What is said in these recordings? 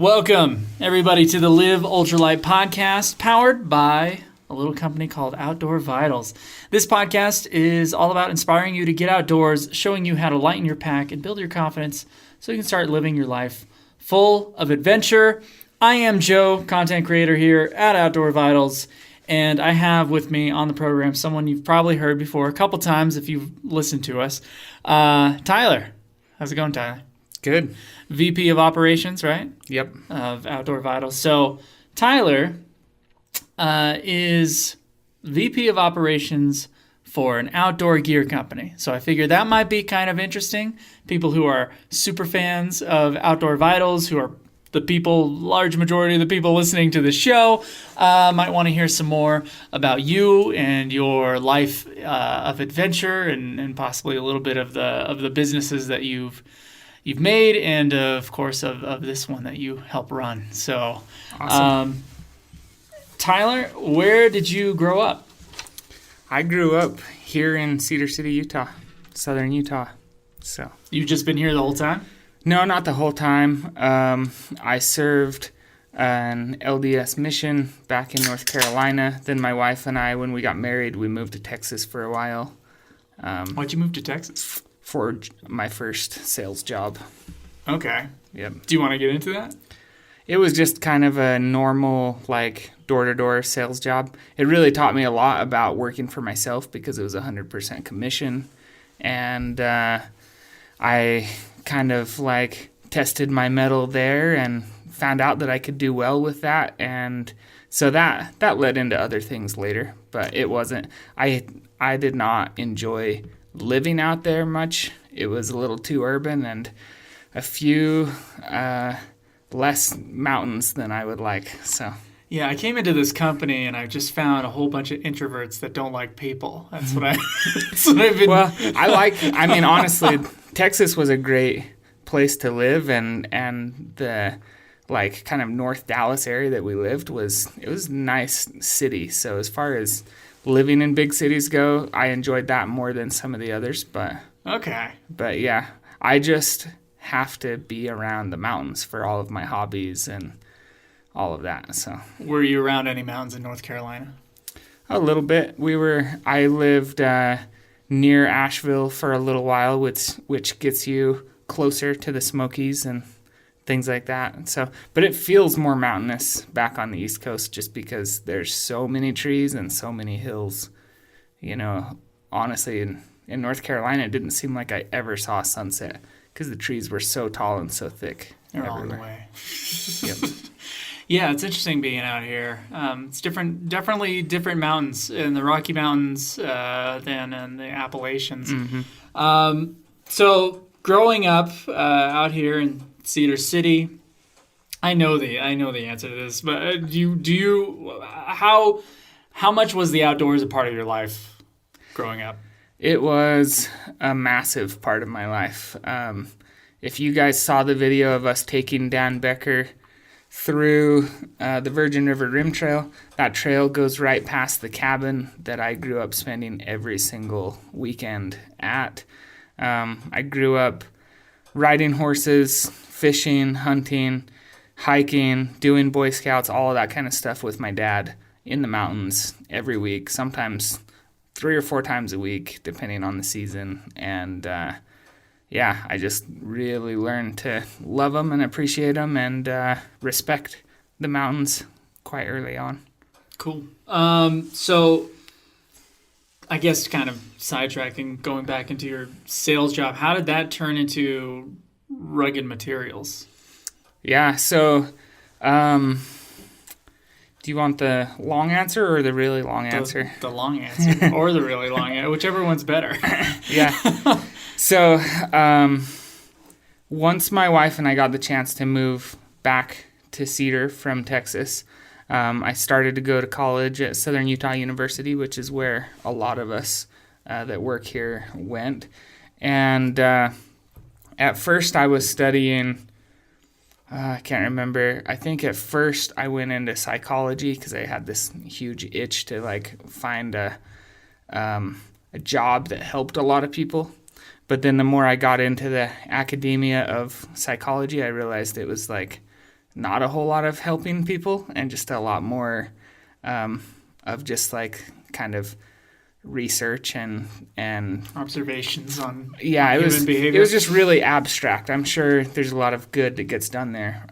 Welcome, everybody, to the Live Ultralight podcast, powered by a little company called Outdoor Vitals. This podcast is all about inspiring you to get outdoors, showing you how to lighten your pack and build your confidence so you can start living your life full of adventure. I am Joe, content creator here at Outdoor Vitals, and I have with me on the program someone you've probably heard before a couple times if you've listened to us, Tyler. How's it going, Tyler? Good. VP of Operations, right? Yep. Of Outdoor Vitals. So Tyler is VP of Operations for an outdoor gear company. So I figured that might be kind of interesting. People who are super fans of Outdoor Vitals, who are large majority of the people listening to the show, might want to hear some more about you and your life of adventure and possibly a little bit of the businesses that you've made, and of course of this one that you help run. So, awesome. Tyler, where did you grow up? I grew up here in Cedar City, Utah, southern Utah. So You've just been here the whole time? No, not the whole time. I served an LDS mission back in North Carolina. Then my wife and I, when we got married, we moved to Texas for a while. Why'd you move to Texas? For my first sales job. Okay. Yep. Do you want to get into that? It was just kind of a normal, door-to-door sales job. It really taught me a lot about working for myself because it was 100% commission. And I kind of, tested my mettle there and found out that I could do well with that. And so that led into other things later. But it wasn't... I did not enjoy living out there much. It was a little too urban and a few less mountains than I would like. So yeah, I came into this company and I just found a whole bunch of introverts that don't like people. That's what I've been. Well, honestly, Texas was a great place to live, and the kind of North Dallas area that we lived was a nice city. So as far as living in big cities go, I enjoyed that more than some of the others, but yeah, I just have to be around the mountains for all of my hobbies and all of that. So, were you around any mountains in North Carolina? A little bit. I lived near Asheville for a little while, which gets you closer to the Smokies and things like that. So, but it feels more mountainous back on the East Coast just because there's so many trees and so many hills. Honestly, in North Carolina, it didn't seem like I ever saw a sunset because the trees were so tall and so thick. They're all in the way. Yep. Yeah, it's interesting being out here. It's definitely different mountains in the Rocky Mountains than in the Appalachians. Mm-hmm. So growing up out here in Cedar City, I know the answer to this, but how much was the outdoors a part of your life growing up? It was a massive part of my life. If you guys saw the video of us taking Dan Becker through the Virgin River Rim Trail, that trail goes right past the cabin that I grew up spending every single weekend at. I grew up riding horses, fishing, hunting, hiking, doing Boy Scouts, all of that kind of stuff with my dad in the mountains every week, sometimes 3 or 4 times a week, depending on the season. And I just really learned to love them and appreciate them and respect the mountains quite early on. Cool. So I guess kind of sidetracking, going back into your sales job, how did that turn into rugged materials? Yeah, so do you want the long answer or the really long answer? The long answer or the really long answer, whichever one's better. Yeah. So once my wife and I got the chance to move back to Cedar from Texas, I started to go to college at Southern Utah University, which is where a lot of us that work here went. And at first I was studying, I can't remember. I think at first I went into psychology because I had this huge itch to find a job that helped a lot of people. But then the more I got into the academia of psychology, I realized it was not a whole lot of helping people and just a lot more of just like kind of research and observations on yeah, human behavior. It was just really abstract. I'm sure there's a lot of good that gets done there.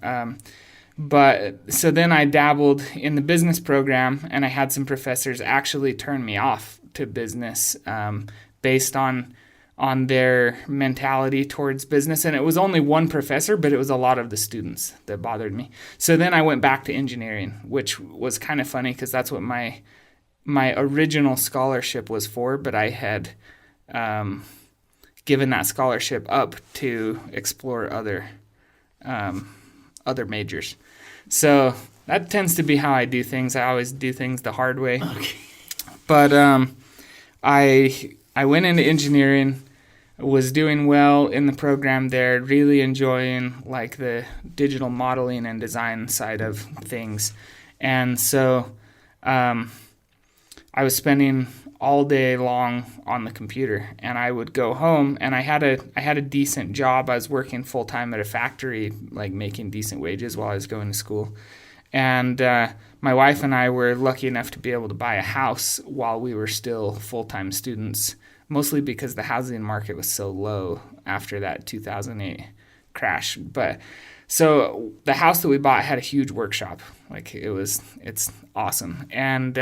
But so then I dabbled in the business program, and I had some professors actually turn me off to business based on their mentality towards business. And it was only one professor, but it was a lot of the students that bothered me. So then I went back to engineering, which was kind of funny because that's what my original scholarship was for, but I had given that scholarship up to explore other majors. So that tends to be how I do things. I always do things the hard way. Okay. But I went into engineering, was doing well in the program there, really enjoying like the digital modeling and design side of things. And so I was spending all day long on the computer, and I would go home, and I had a decent job. I was working full time at a factory, like making decent wages while I was going to school. And my wife and I were lucky enough to be able to buy a house while we were still full-time students, mostly because the housing market was so low after that 2008 crash. But so the house that we bought had a huge workshop. Like it's awesome. And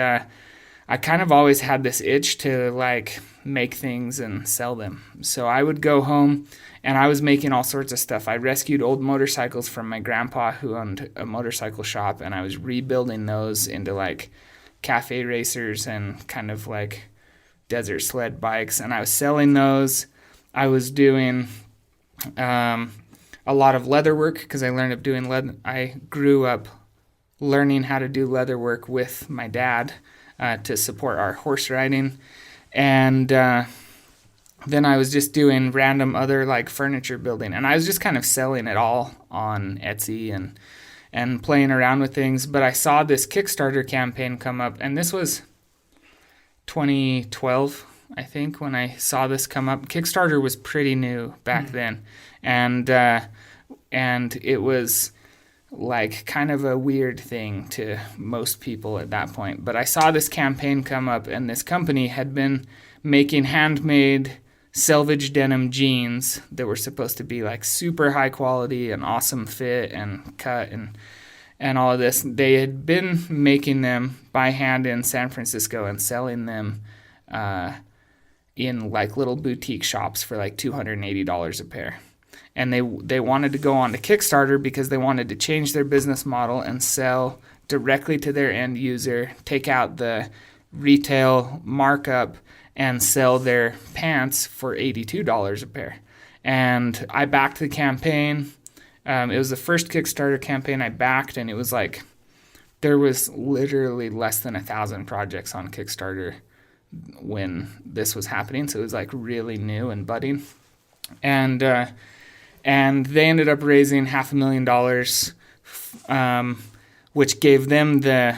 I kind of always had this itch to like make things and sell them. So I would go home and I was making all sorts of stuff. I rescued old motorcycles from my grandpa who owned a motorcycle shop, and I was rebuilding those into like cafe racers and kind of like desert sled bikes, and I was selling those. I was doing a lot of leather work because I learned up doing leather. I grew up learning how to do leather work with my dad to support our horse riding. And then I was just doing random other like furniture building, and I was just kind of selling it all on Etsy and playing around with things. But I saw this Kickstarter campaign come up, and this was 2012, I think, when I saw this come up. Kickstarter was pretty new back then, and it was like kind of a weird thing to most people at that point. But I saw this campaign come up, and this company had been making handmade selvage denim jeans that were supposed to be like super high quality and awesome fit and cut and all of this. They had been making them by hand in San Francisco and selling them in like little boutique shops for like $280 a pair. And they wanted to go on to Kickstarter because they wanted to change their business model and sell directly to their end user, take out the retail markup, and sell their pants for $82 a pair. And I backed the campaign. It was the first Kickstarter campaign I backed, and it was like there was literally less than 1,000 projects on Kickstarter when this was happening. So it was like really new and budding. And they ended up raising $500,000, which gave them the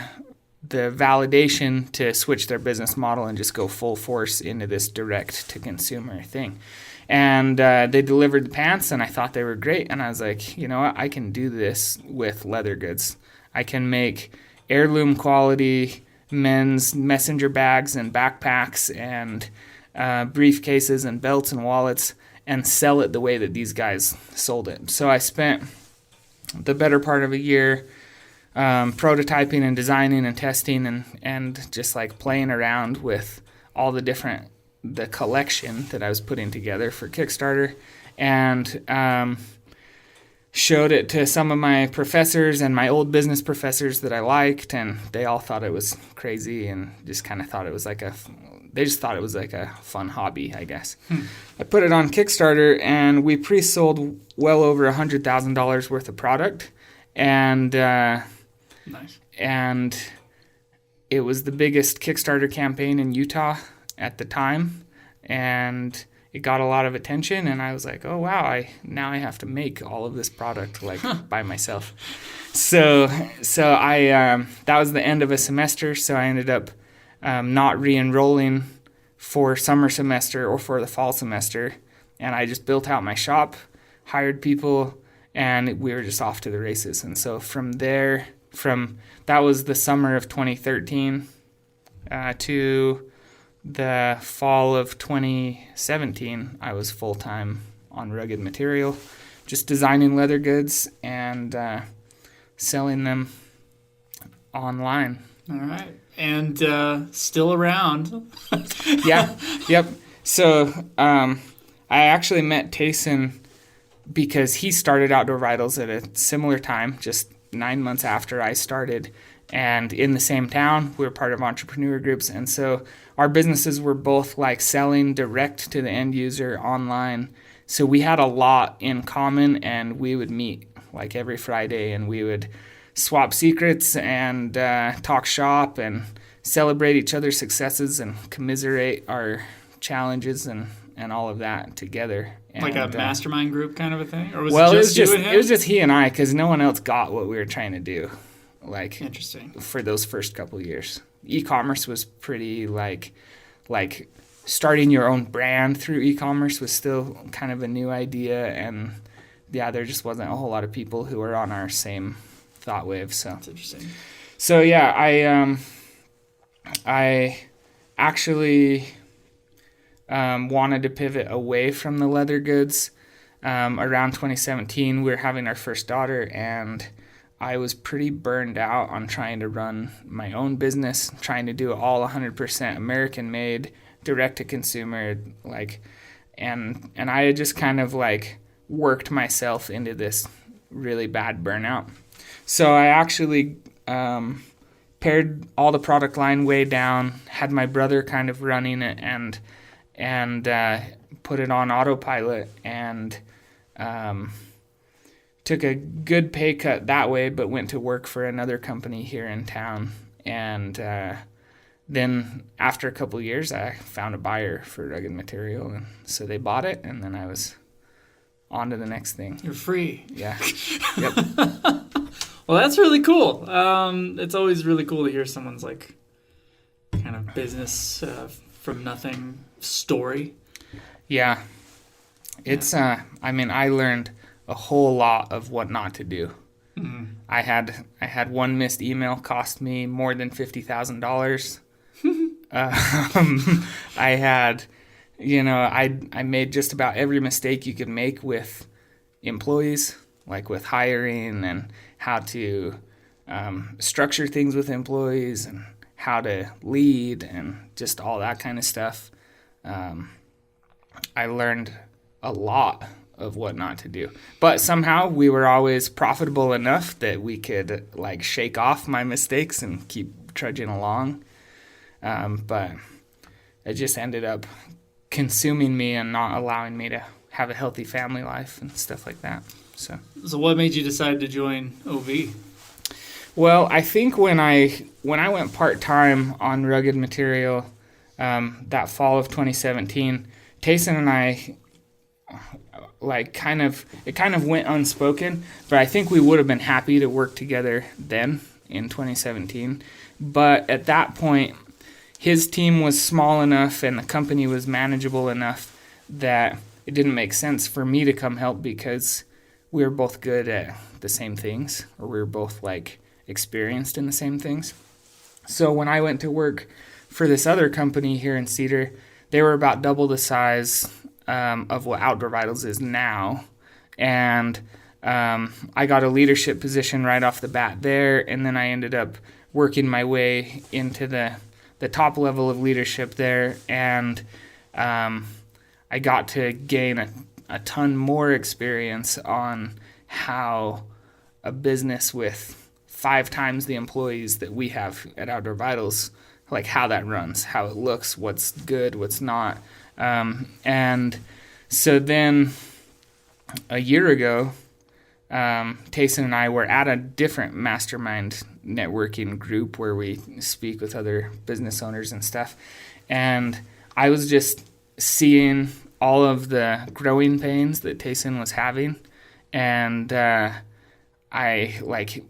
validation to switch their business model and just go full force into this direct-to-consumer thing. And they delivered the pants, and I thought they were great. And I was like, you know what? I can do this with leather goods. I can make heirloom quality men's messenger bags and backpacks and briefcases and belts and wallets and sell it the way that these guys sold it. So I spent the better part of a year prototyping and designing and testing and just like playing around with all the collection that I was putting together for Kickstarter, and showed it to some of my professors and my old business professors that I liked, and they all thought it was crazy and just kind of thought it was like a fun hobby, I guess. I put it on Kickstarter, and we pre-sold well over $100,000 worth of product, and nice. And it was the biggest Kickstarter campaign in Utah at the time, and it got a lot of attention, and I was like, oh wow, now I have to make all of this product like by myself. So I that was the end of a semester, so I ended up not re-enrolling for summer semester or for the fall semester, and I just built out my shop, hired people, and we were just off to the races. And so from there, that was the summer of 2013 to the fall of 2017, I was full-time on Rugged Material, just designing leather goods and selling them online. All right. And still around. Yeah. Yep. So I actually met Tayson because he started Outdoor Vitals at a similar time, just 9 months after I started. And in the same town, we were part of entrepreneur groups. And so our businesses were both like selling direct to the end user online. So we had a lot in common, and we would meet like every Friday, and we would swap secrets and talk shop and celebrate each other's successes and commiserate our challenges and all of that together. And, like a mastermind group kind of a thing? Or was well, it was just he and I, because no one else got what we were trying to do. Like, interesting. For those first couple of years, e-commerce was pretty like starting your own brand through e-commerce was still kind of a new idea, and yeah, there just wasn't a whole lot of people who were on our same thought wave. So that's interesting. So yeah, I actually wanted to pivot away from the leather goods. Around 2017, we were having our first daughter, and I was pretty burned out on trying to run my own business, trying to do it all 100% American made, direct to consumer, like, and I had just kind of like worked myself into this really bad burnout. So I actually pared all the product line way down, had my brother kind of running it, and put it on autopilot, and took a good pay cut that way, but went to work for another company here in town. And then after a couple of years, I found a buyer for Rugged Material, and so they bought it, and then I was on to the next thing. You're free. Yeah. Yep. Well, that's really cool. It's always really cool to hear someone's like kind of business from nothing story. Yeah. It's I learned a whole lot of what not to do. Mm-hmm. I had one missed email cost me more than $50,000. I had, I made just about every mistake you could make with employees, like with hiring and how to structure things with employees and how to lead and just all that kind of stuff. I learned a lot of what not to do. But somehow we were always profitable enough that we could like shake off my mistakes and keep trudging along. But it just ended up consuming me and not allowing me to have a healthy family life and stuff like that. So what made you decide to join OV? Well, I think when I went part-time on Rugged Material that fall of 2017, Tayson and I it kind of went unspoken, but I think we would have been happy to work together then in 2017. But at that point, his team was small enough and the company was manageable enough that it didn't make sense for me to come help because we were both good at the same things, or we were both like experienced in the same things. So when I went to work for this other company here in Cedar, they were about double the size of what Outdoor Vitals is now. And I got a leadership position right off the bat there, and then I ended up working my way into the top level of leadership there, and I got to gain a ton more experience on how a business with 5 times the employees that we have at Outdoor Vitals, like how that runs, how it looks, what's good, what's not. And so then a year ago, Tayson and I were at a different mastermind networking group where we speak with other business owners and stuff. And I was just seeing all of the growing pains that Tayson was having. And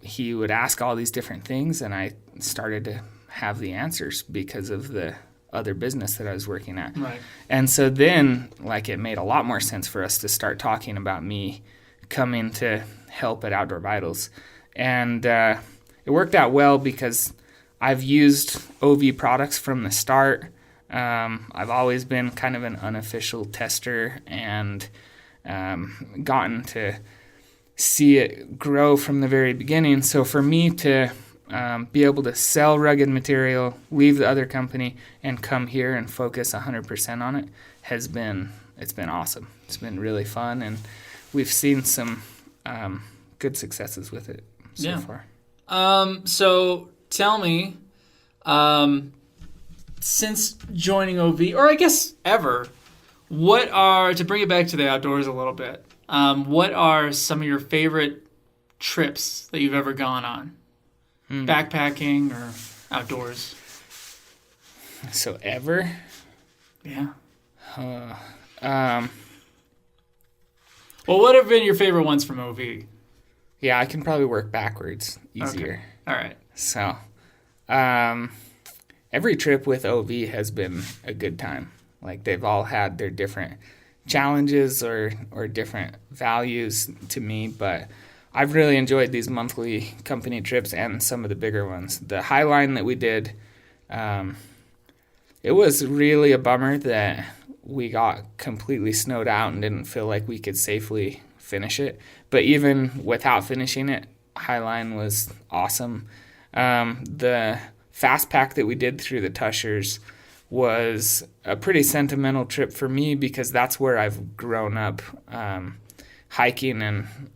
he would ask all these different things, and I started to have the answers because of the other business that I was working at. Right. And so then, it made a lot more sense for us to start talking about me coming to help at Outdoor Vitals. And it worked out well because I've used OV products from the start. I've always been kind of an unofficial tester and gotten to see it grow from the very beginning. So for me to be able to sell rugged material, leave the other company, and come here and focus 100% on it it's been awesome. It's been really fun, and we've seen some good successes with it so far. So tell me, since joining OV, or I guess ever, to bring it back to the outdoors a little bit, what are some of your favorite trips that you've ever gone on? Backpacking or outdoors? So ever? Yeah. Well, what have been your favorite ones from OV? Yeah, I can probably work backwards easier. Okay. All right. So, every trip with OV has been a good time. Like, they've all had their different challenges or different values to me, but I've really enjoyed these monthly company trips and some of the bigger ones. The Highline that we did, it was really a bummer that we got completely snowed out and didn't feel like we could safely finish it. But even without finishing it, Highline was awesome. The fast pack that we did through the Tushers was a pretty sentimental trip for me because that's where I've grown up hiking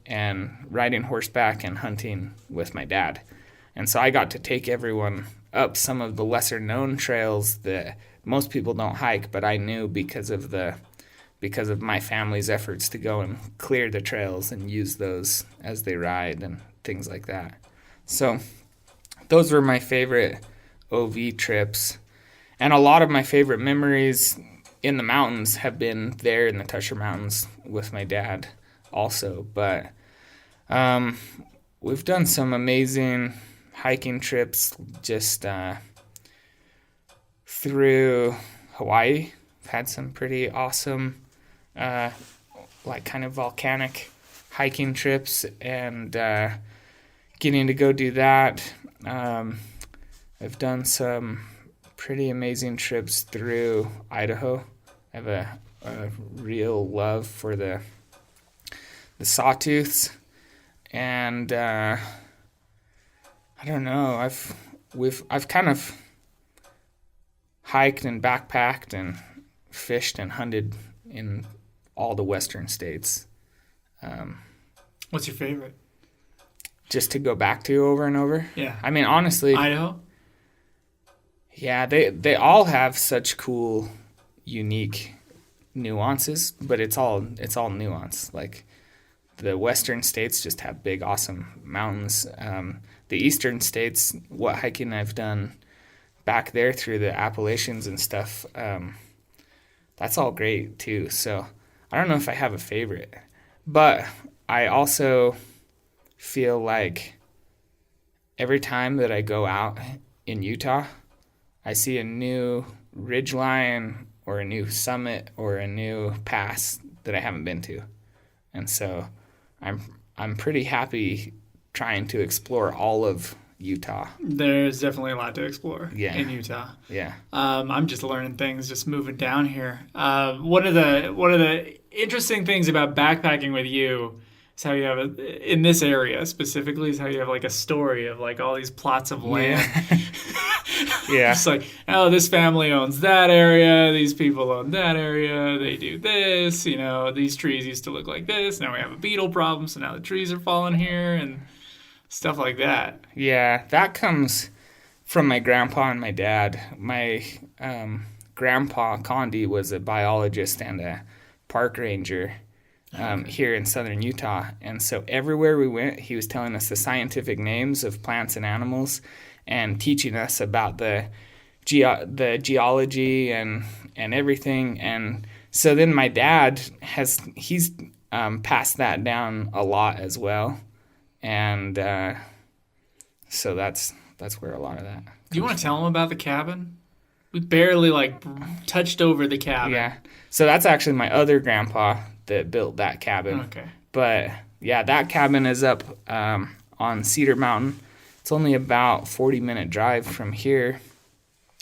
and riding horseback and hunting with my dad. And so I got to take everyone up some of the lesser known trails that most people don't hike, but I knew because of my family's efforts to go and clear the trails and use those as they ride and things like that. So those were my favorite OV trips. And a lot of my favorite memories in the mountains have been there in the Tusher Mountains with my dad also. But we've done some amazing hiking trips just through Hawaii. We've had some pretty awesome like kind of volcanic hiking trips and getting to go do that. I've done some pretty amazing trips through Idaho. I have a real love for the sawtooths, and I don't know. I've kind of hiked and backpacked and fished and hunted in all the western states. What's your favorite? Just to go back to over and over? Yeah. I mean, honestly, Idaho? Yeah, they all have such cool, unique nuances, but it's all nuance. Like the western states just have big, awesome mountains. The eastern states, what hiking I've done back there through the Appalachians and stuff, that's all great too. So I don't know if I have a favorite, but I also feel like every time that I go out in Utah, I see a new ridgeline or a new summit or a new pass that I haven't been to. And so I'm pretty happy trying to explore all of Utah. There's definitely a lot to explore in Utah. Yeah. I'm just learning things, just moving down here. One of the interesting things about backpacking with you is how you have in this area specifically is how you have like a story of like all these plots of land. Yeah. It's like, oh, this family owns that area. These people own that area. They do this. You know, these trees used to look like this. Now we have a beetle problem, so now the trees are falling here and stuff like that. Yeah, that comes from my grandpa and my dad. My grandpa, Condie, was a biologist and a park ranger here in southern Utah. And so everywhere we went, he was telling us the scientific names of plants and animals and teaching us about the geology and everything. And so then my dad he's passed that down a lot as well. And so that's where a lot of that comes. Do you want to tell him about the cabin? We barely touched over the cabin. Yeah. So that's actually my other grandpa that built that cabin. Okay. But that cabin is up on Cedar Mountain. It's only about 40-minute drive from here,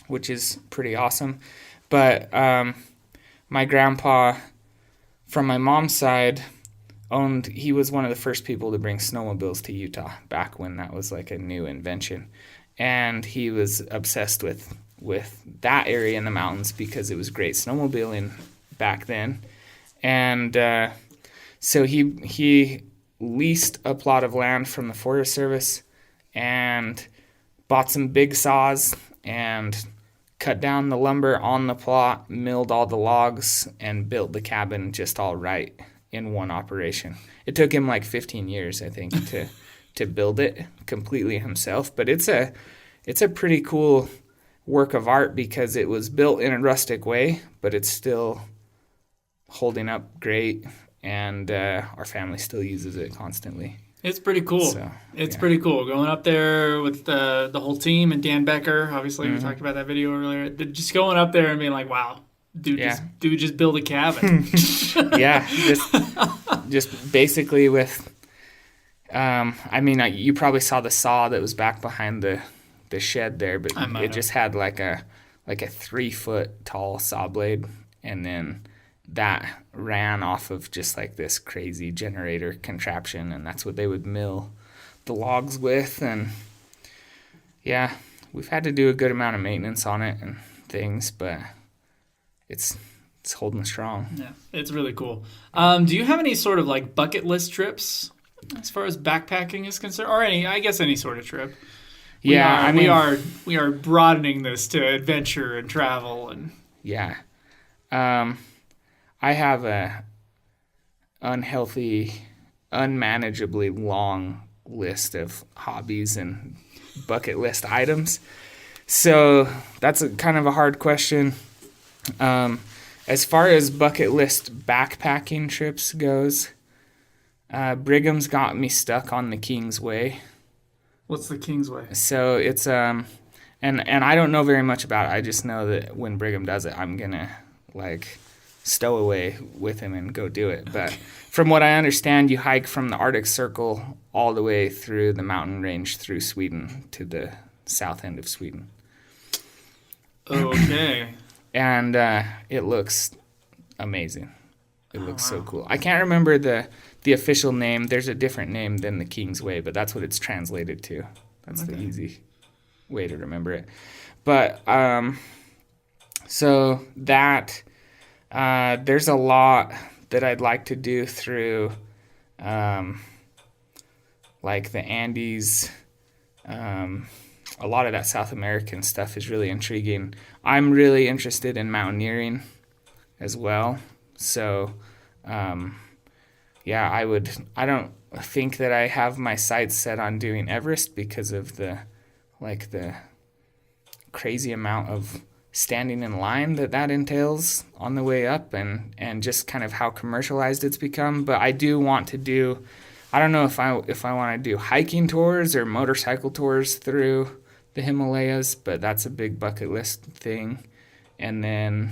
which is pretty awesome. But my grandpa, from my mom's side, he was one of the first people to bring snowmobiles to Utah back when that was like a new invention. And he was obsessed with that area in the mountains because it was great snowmobiling back then. And so he leased a plot of land from the Forest Service and bought some big saws and cut down the lumber on the plot, milled all the logs, and built the cabin just all right in one operation. It took him like 15 years, I think, to build it completely himself. But it's a pretty cool work of art because it was built in a rustic way, but it's still holding up great, and our family still uses it constantly. It's pretty cool. So, it's pretty cool going up there with the whole team and Dan Becker. Obviously, we talked about that video earlier. Just going up there and being like, "Wow, just build a cabin." Yeah, just basically with. You probably saw the saw that was back behind the shed there, but it just had like a 3-foot tall saw blade, and then that ran off of just like this crazy generator contraption, and that's what they would mill the logs with. And yeah, we've had to do a good amount of maintenance on it and things, but it's holding strong. Yeah, it's really cool. Do you have any sort of like bucket list trips as far as backpacking is concerned, or any sort of trip? We are broadening this to adventure and travel and yeah. I have a unhealthy, unmanageably long list of hobbies and bucket list items. So that's kind of a hard question. As far as bucket list backpacking trips goes, Brigham's got me stuck on the King's Way. What's the King's Way? So it's and I don't know very much about it. I just know that when Brigham does it, I'm gonna like stow away with him and go do it. But from what I understand, you hike from the Arctic Circle all the way through the mountain range through Sweden to the south end of Sweden. Okay. And it looks amazing. It looks so cool. I can't remember the official name. There's a different name than the King's Way, but that's what it's translated to. That's the easy way to remember it. But so that there's a lot that I'd like to do through like the Andes. A lot of that South American stuff is really intriguing. I'm really interested in mountaineering as well. So, I don't think that I have my sights set on doing Everest because of the crazy amount of standing in line that entails on the way up, and just kind of how commercialized it's become. But I do want to do, I don't know if I want to do hiking tours or motorcycle tours through the Himalayas, but that's a big bucket list thing. And then,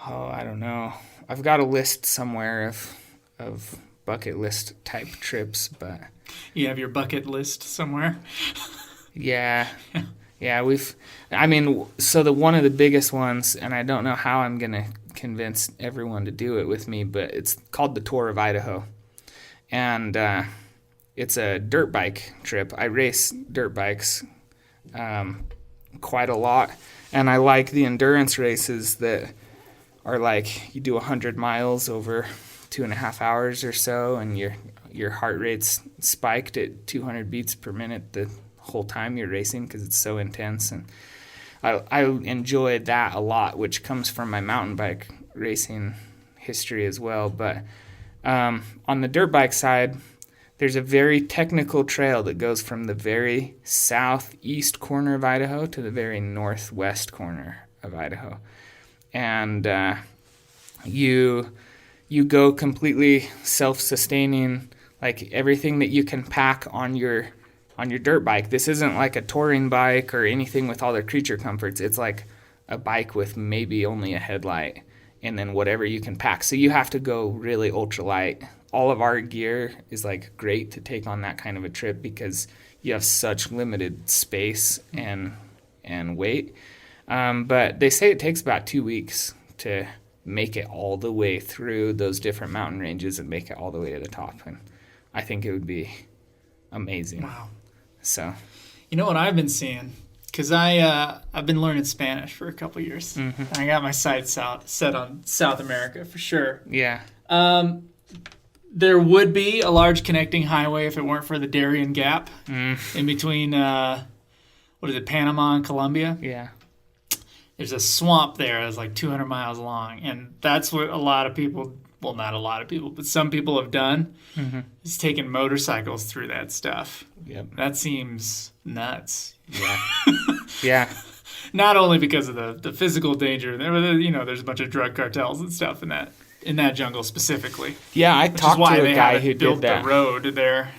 I don't know. I've got a list somewhere of bucket list type trips, but you have your bucket list somewhere. Yeah. So one of the biggest ones, and I don't know how I'm going to convince everyone to do it with me, but it's called the Tour of Idaho. And it's a dirt bike trip. I race dirt bikes quite a lot, and I like the endurance races that are like you do 100 miles over 2.5 hours or so, and your heart rate's spiked at 200 beats per minute the whole time you're racing because it's so intense. And I enjoy that a lot, which comes from my mountain bike racing history as well. But on the dirt bike side, there's a very technical trail that goes from the very southeast corner of Idaho to the very northwest corner of Idaho. And you go completely self-sustaining, like everything that you can pack on your dirt bike. This isn't like a touring bike or anything with all the creature comforts. It's like a bike with maybe only a headlight and then whatever you can pack. So you have to go really ultralight. All of our gear is like great to take on that kind of a trip because you have such limited space and weight. But they say it takes about 2 weeks to make it all the way through those different mountain ranges and make it all the way to the top. And I think it would be amazing. Wow. So, you know what I've been seeing? Because I've been learning Spanish for a couple years. Mm-hmm. I got my sights set on South America for sure. yeah. There would be a large connecting highway if it weren't for the Darien Gap in between, Panama and Colombia. Yeah. There's a swamp there that's like 200 miles long, and that's what a lot of people, well, not a lot of people, but some people have done, is taken motorcycles through that stuff. Yep. That seems nuts. Yeah. Yeah. Not only because of the physical danger, there's a bunch of drug cartels and stuff in that jungle specifically. Yeah, I talked to a guy who did that. The road there.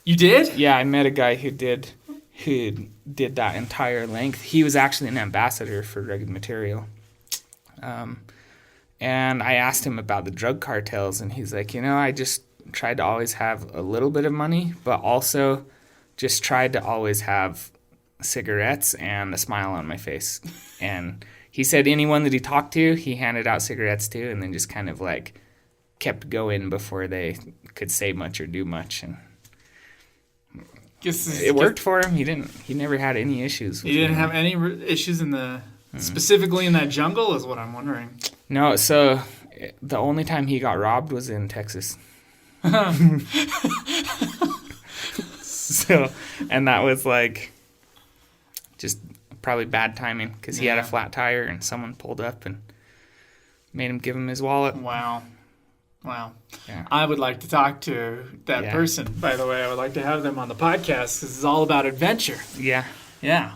You did? Yeah, I met a guy who did that entire length. He was actually an ambassador for Rugged Material. And I asked him about the drug cartels, and he's like, I just tried to always have a little bit of money, but also just tried to always have cigarettes and a smile on my face. And he said anyone that he talked to, he handed out cigarettes to, and then just kind of like kept going before they could say much or do much. And it worked for him. He never had any issues. He didn't have any issues specifically in that jungle, is what I'm wondering. No, so the only time he got robbed was in Texas. So, and that was like just probably bad timing because he had a flat tire and someone pulled up and made him give him his wallet. Wow. Yeah. I would like to talk to that person, by the way. I would like to have them on the podcast. This is all about adventure. Yeah. Yeah.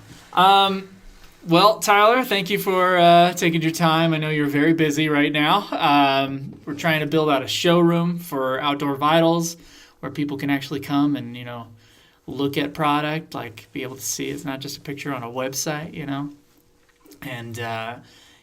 Well, Tyler, thank you for taking your time. I know you're very busy right now. We're trying to build out a showroom for Outdoor Vitals where people can actually come and, look at product, like be able to see it's not just a picture on a website, And,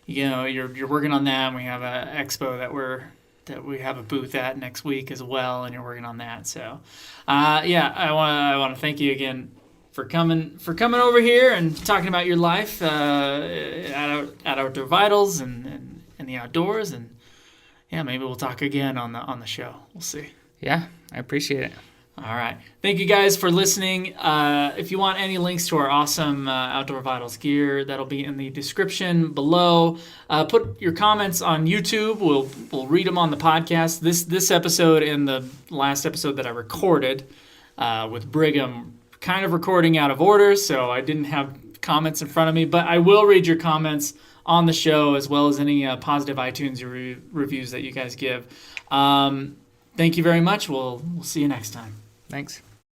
you're working on that. And we have an expo that we have a booth at next week as well, and you're working on that. So, I want to thank you again for coming over here and talking about your life at Outdoor Vitals and the outdoors, and maybe we'll talk again on the show. We'll see. Yeah, I appreciate it. All right. Thank you guys for listening. If you want any links to our awesome Outdoor Vitals gear, that'll be in the description below. Put your comments on YouTube. We'll read them on the podcast. This episode and the last episode that I recorded with Brigham, kind of recording out of order, so I didn't have comments in front of me, but I will read your comments on the show as well as any positive iTunes reviews that you guys give. Thank you very much. We'll see you next time. Thanks.